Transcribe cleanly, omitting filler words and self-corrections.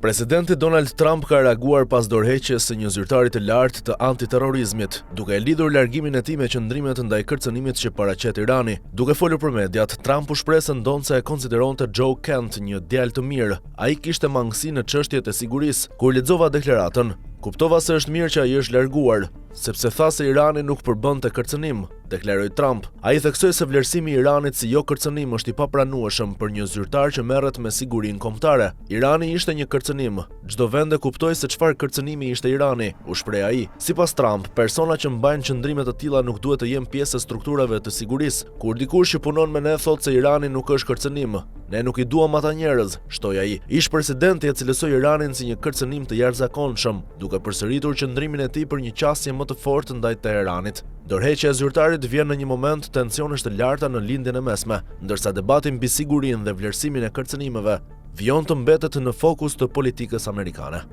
Presidenti Donald Trump ka reaguar pas dorëheqjes së një zyrtari të lartë të antiterrorizmit, duke lidhur largimin e tij me qëndrimet ndaj kërcënimit që paraqet Irani. Duke folur për mediat, Trump u shpreh se ndonse e konsideronte Joe Kent një djalë të mirë. Ai kishte mangësi në çështjet e sigurisë. Kur lexova deklaratën, kuptova se është mirë që ai është larguar, sepse tha se Irani nuk përbënte kërcënim, deklaroi Trump. Ai theksoi se vlerësimi i Iranit si jo kërcënim është i papranueshëm për një zyrtar që merret me sigurinë kombëtare. Irani ishte një kërcënim. Çdo vend e kuptoi se çfarë kërcënimi ishte Irani, u shpreh ai. Sipas Trump, persona që mbajnë qëndrime të tilla nuk duhet të jenë pjesë e strukturave të sigurisë. Kur dikush që punon me ne thotë se Irani nuk është kërcënim, ne nuk i duam ata njerëz, shtoi ai. Ish presidenti e cilësoi Iranin si një kërcënim të jashtëzakonshëm, duke përsëritur qëndrimin e tij për një qasje më të fortë ndaj Teheranit. Dorëheqja e zyrtarit vjen në një moment tensionesh të larta në lindjen e mesme, ndërsa debati mbi sigurinë dhe vlerësimin e kërcënimeve vjon të mbetet në fokus të politikës amerikane.